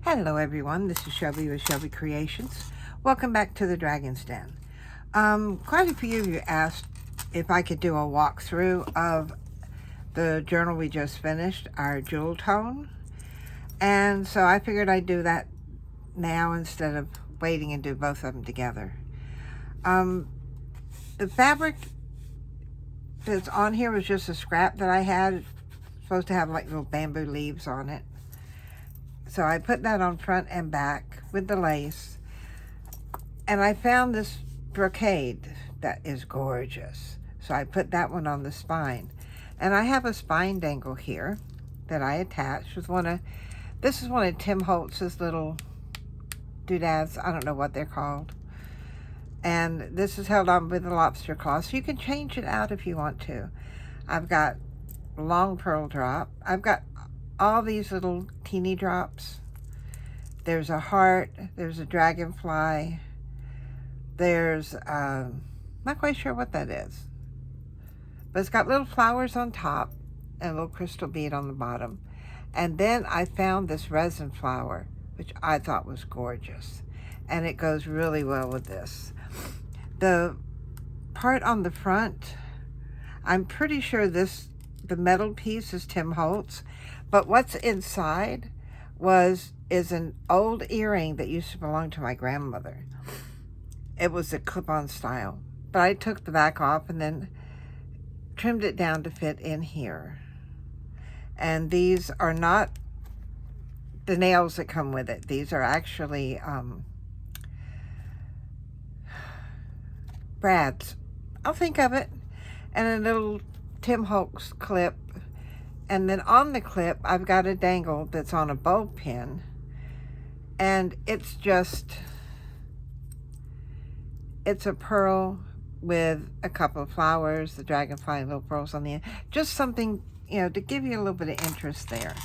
Hello everyone, this is Shelby with Shelby Creations. Welcome back to the Dragon's Den. Quite a few of you asked if I could do a walkthrough of the journal we just finished, our Jewel Tone. And so I figured I'd do that now instead of waiting and do both of them together. The fabric that's on here was just a scrap that I had. It's supposed to have like little bamboo leaves on it. So I put that on front and back with the lace. And I found this brocade that is gorgeous. So I put that one on the spine. And I have a spine dangle here that I attached with this is one of Tim Holtz's little doodads. I don't know what they're called. And this is held on with a lobster claw. So you can change it out if you want to. I've got long pearl drop. I've got all these little teeny drops. There's a heart, there's a dragonfly, there's, not quite sure what that is, but it's got little flowers on top and a little crystal bead on the bottom. And then I found this resin flower, which I thought was gorgeous, and it goes really well with this. The part on the front, I'm pretty sure the metal piece is Tim Holtz, but what's inside is an old earring that used to belong to my grandmother. It was a clip-on style, but I took the back off and then trimmed it down to fit in here. And these are not the nails that come with it. These are actually brads. I'll think of it. And a little Tim Holtz clip. And then on the clip, I've got a dangle that's on a bow pin. And it's a pearl with a couple of flowers, the dragonfly and little pearls on the end. Just something, to give you a little bit of interest there.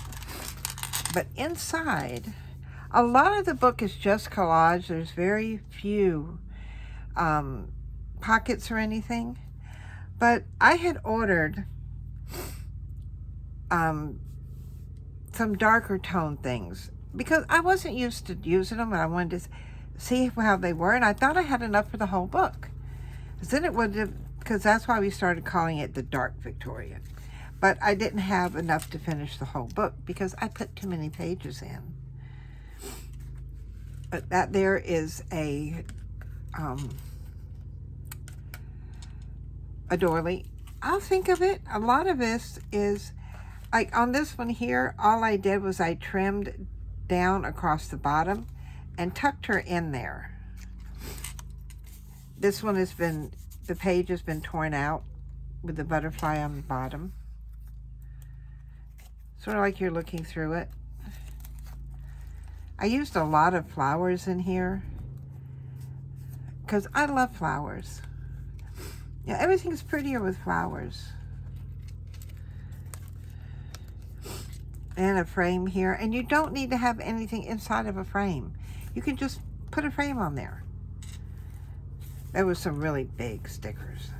But inside, a lot of the book is just collage. There's very few pockets or anything. But I had ordered some darker tone things because I wasn't used to using them, and I wanted to see how they were, and I thought I had enough for the whole book. Then it would have, because that's why we started calling it the Dark Victoria. But I didn't have enough to finish the whole book because I put too many pages in. But that there is a doily. I'll think of it. A lot of this is, like on this one here, all I did was I trimmed down across the bottom and tucked her in there. This one the page has been torn out with the butterfly on the bottom. Sort of like you're looking through it. I used a lot of flowers in here because I love flowers. Yeah, everything's prettier with flowers. And a frame here. And you don't need to have anything inside of a frame. You can just put a frame on there. There was some really big stickers.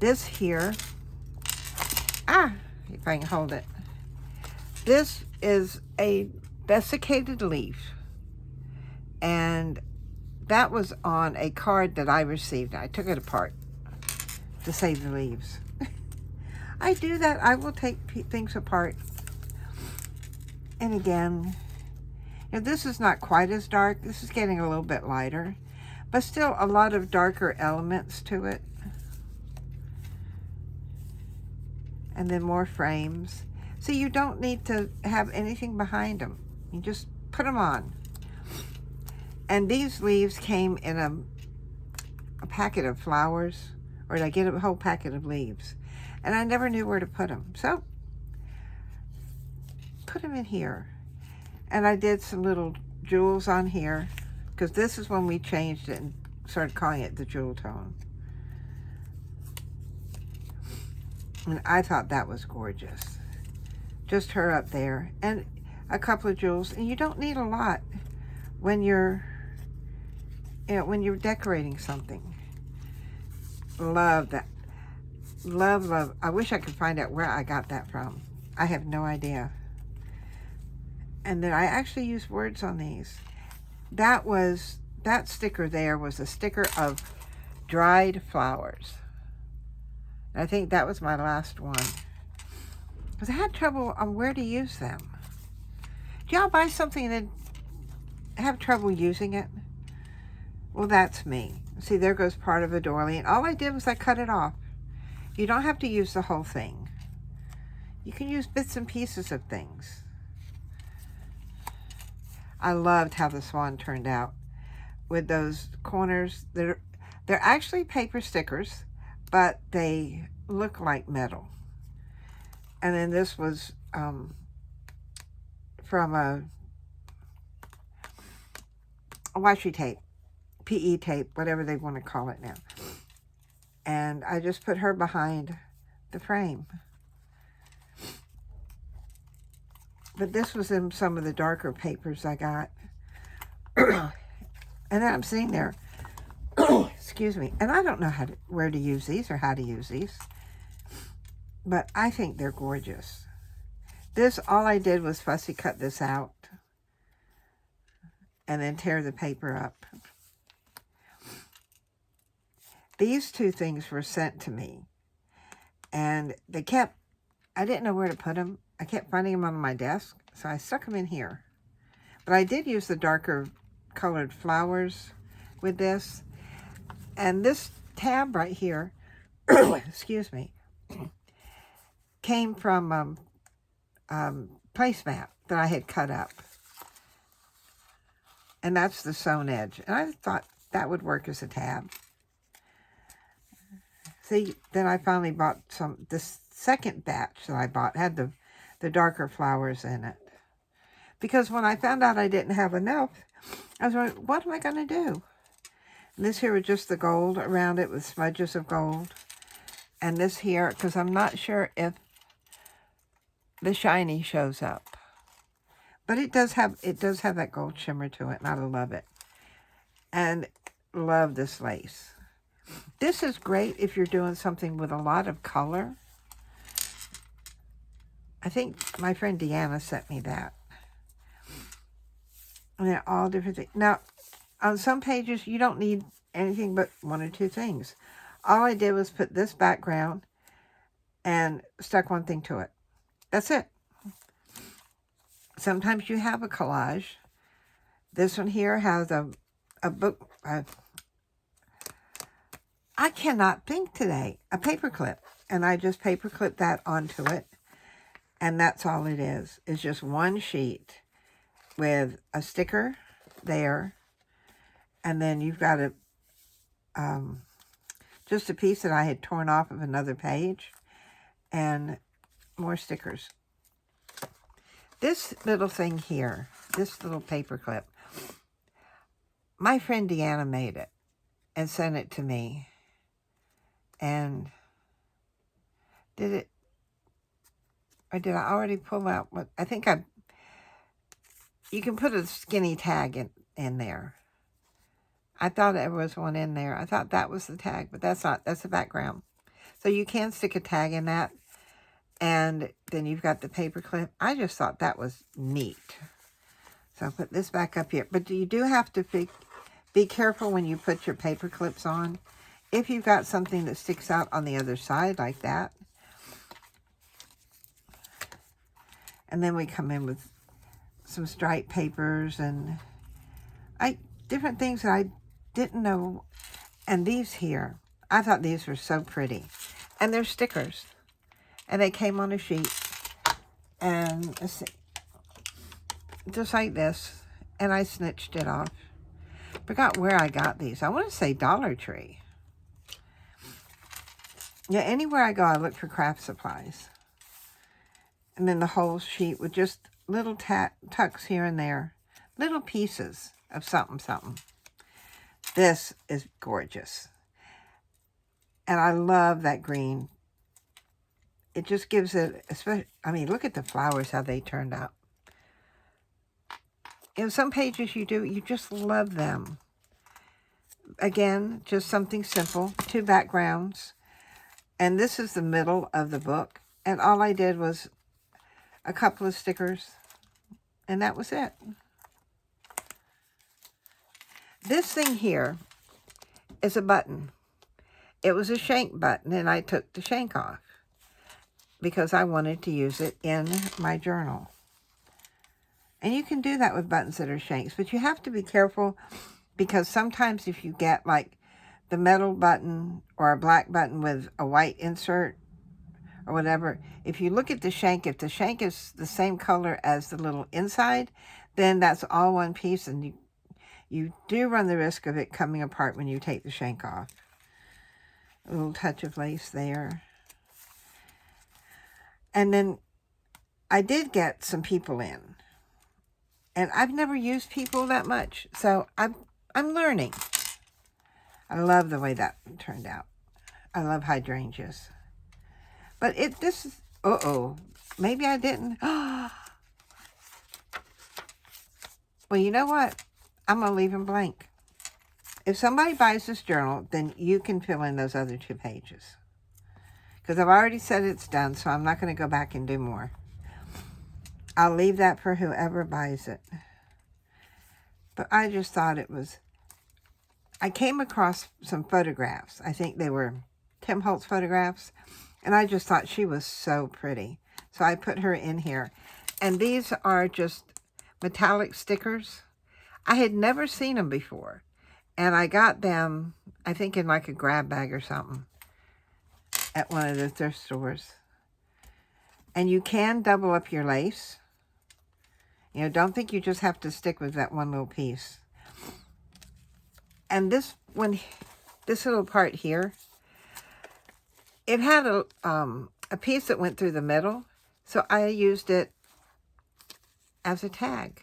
This here, if I can hold it. This is a desiccated leaf. And that was on a card that I received. I took it apart to save the leaves. I do that. I will take things apart. And again, this is not quite as dark. This is getting a little bit lighter, but still a lot of darker elements to it. And then more frames. So you don't need to have anything behind them. You just put them on. And these leaves came in a packet of flowers, or did I get a whole packet of leaves? And I never knew where to put them. So put them in here. And I did some little jewels on here because this is when we changed it and started calling it the Jewel Tone. And I thought that was gorgeous. Just her up there and a couple of jewels. And you don't need a lot when you're decorating something. Love that. Love, love. I wish I could find out where I got that from. I have no idea. And then I actually used words on these. That sticker there was a sticker of dried flowers. And I think that was my last one. Because I had trouble on where to use them. Do y'all buy something and have trouble using it? Well, that's me. See, there goes part of a doily. And all I did was I cut it off. You don't have to use the whole thing. You can use bits and pieces of things. I loved how the swan turned out with those corners. They're actually paper stickers, but they look like metal. And then this was from a washi tape, PE tape, whatever they want to call it now. And I just put her behind the frame. But this was in some of the darker papers I got. And then I'm sitting there, excuse me, and I don't know where to use these or how to use these. But I think they're gorgeous. This, all I did was fussy cut this out and then tear the paper up. These two things were sent to me, and I didn't know where to put them. I kept finding them on my desk, so I stuck them in here. But I did use the darker colored flowers with this. And this tab right here, excuse me, came from placemat that I had cut up. And that's the sewn edge. And I thought that would work as a tab. See, then I finally bought this second batch that I bought had the darker flowers in it. Because when I found out I didn't have enough, I was wondering, what am I going to do? And this here was just the gold around it with smudges of gold. And this here, because I'm not sure if the shiny shows up. But it does have that gold shimmer to it, and I love it. And love this lace. This is great if you're doing something with a lot of color. I think my friend Deanna sent me that. And they're all different things. Now, on some pages, you don't need anything but one or two things. All I did was put this background and stuck one thing to it. That's it. Sometimes you have a collage. This one here has a book. I cannot think today. A paper clip. And I just paper clip that onto it. And that's all it is. It's just one sheet with a sticker there. And then you've got just a piece that I had torn off of another page. And more stickers. This little thing here, this little paper clip, my friend Deanna made it and sent it to me. And did I already pull out what, I think you can put a skinny tag in there. I thought there was one in there. I thought that was the tag, but that's not, that's the background. So you can stick a tag in that. And then you've got the paper clip. I just thought that was neat. So I'll put this back up here. But you do have to be careful when you put your paper clips on. If you've got something that sticks out on the other side like that. And then we come in with some striped papers and different things that I didn't know. And these here, I thought these were so pretty. And they're stickers. And they came on a sheet, and just like this, and I snitched it off. Forgot where I got these. I want to say Dollar Tree. Yeah, anywhere I go, I look for craft supplies. And then the whole sheet with just little tucks here and there. Little pieces of something, something. This is gorgeous. And I love that green. It just gives it, especially, I mean, look at the flowers, how they turned out. In some pages you just love them. Again, just something simple, two backgrounds. And this is the middle of the book. And all I did was a couple of stickers. And that was it. This thing here is a button. It was a shank button, and I took the shank off because I wanted to use it in my journal. And you can do that with buttons that are shanks, but you have to be careful because sometimes if you get like the metal button or a black button with a white insert or whatever, if you look at the shank, if the shank is the same color as the little inside, then that's all one piece, and you do run the risk of it coming apart when you take the shank off. A little touch of lace there. And then I did get some people in. And I've never used people that much, so I'm learning. I love the way that turned out. I love hydrangeas. But this is, maybe I didn't. Well, you know what? I'm going to leave them blank. If somebody buys this journal, then you can fill in those other 2 pages. Because I've already said it's done, so I'm not going to go back and do more. I'll leave that for whoever buys it. But I just thought it was... I came across some photographs. I think they were Tim Holtz photographs. And I just thought she was so pretty. So I put her in here. And these are just metallic stickers. I had never seen them before. And I got them, I think, in like a grab bag or something at one of the thrift stores. And you can double up your lace. You know, don't think you just have to stick with that one little piece. And this little part here, it had a piece that went through the middle, so I used it as a tag.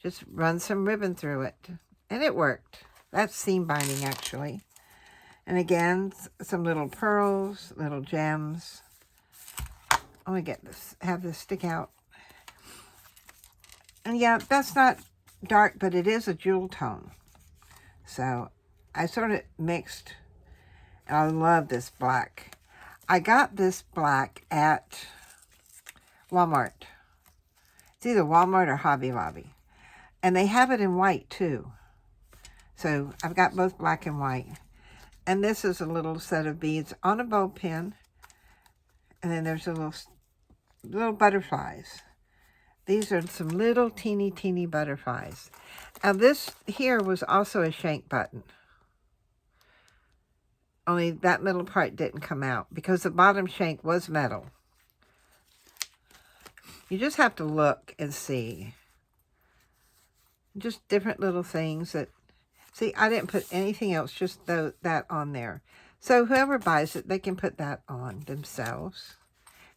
Just run some ribbon through it, and it worked. That's seam binding, actually. And again, some little pearls, little gems. I want to get this, have this stick out. And yeah, that's not dark, but it is a jewel tone. So I sort of mixed, and I love this black. I got this black at Walmart. It's either Walmart or Hobby Lobby. And they have it in white too. So I've got both black and white. And this is a little set of beads on a bow pin. And then there's a little butterflies. These are some little teeny butterflies. Now this here was also a shank button. Only that middle part didn't come out because the bottom shank was metal. You just have to look and see. Just different little things that... See, I didn't put anything else, just that on there. So whoever buys it, they can put that on themselves.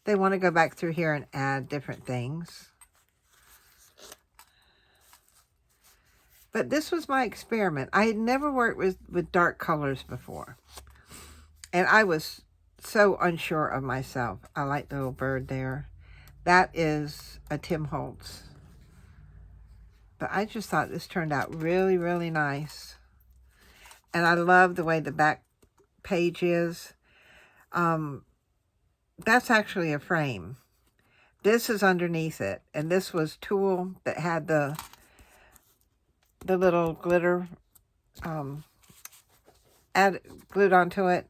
They want to go back through here and add different things. But this was my experiment. I had never worked with dark colors before. And I was so unsure of myself. I like the little bird there. That is a Tim Holtz. But I just thought this turned out really, really nice. And I love the way the back page is. That's actually a frame. This is underneath it. And this was tulle that had the little glitter glued onto it.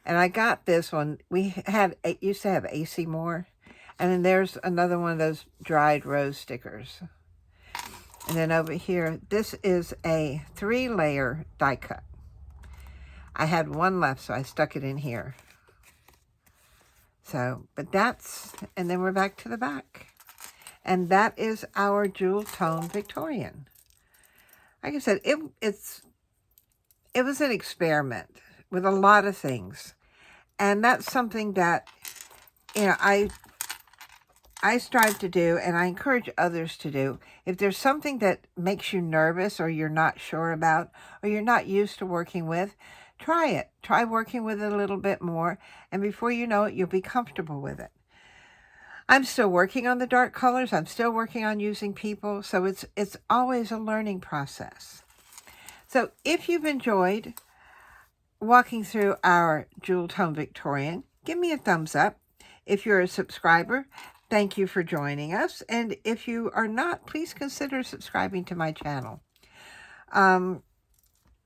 And I got this one. We used to have AC Moore. And then there's another one of those dried rose stickers. And then over here, this is a 3-layer die cut. I had one left, so I stuck it in here. So, but that's, and then we're back to the back. And that is our jewel tone Victorian. Like I said, it was an experiment with a lot of things. And that's something that, you know, I strive to do, and I encourage others to do. If there's something that makes you nervous or you're not sure about or you're not used to working with, try it. Try working with it a little bit more, and before you know it, you'll be comfortable with it. I'm still working on the dark colors. I'm still working on using people, so it's always a learning process. So if you've enjoyed walking through our jewel tone Victorian, give me a thumbs up. If you're a subscriber, Thank you for joining us. And if you are not, please consider subscribing to my channel.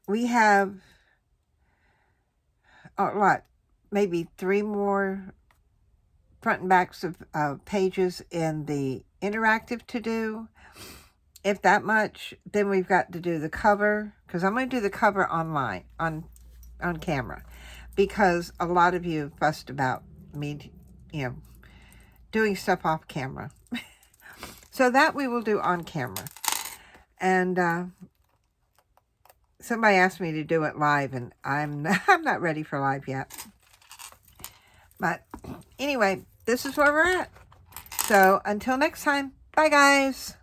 We have, maybe 3 more front and backs of pages in the interactive to do. If that much, then we've got to do the cover, because I'm going to do the cover online, on camera, because a lot of you fussed about me, doing stuff off camera. So that we will do on camera. And somebody asked me to do it live, and I'm not ready for live yet. But anyway, this is where we're at. So until next time, bye guys.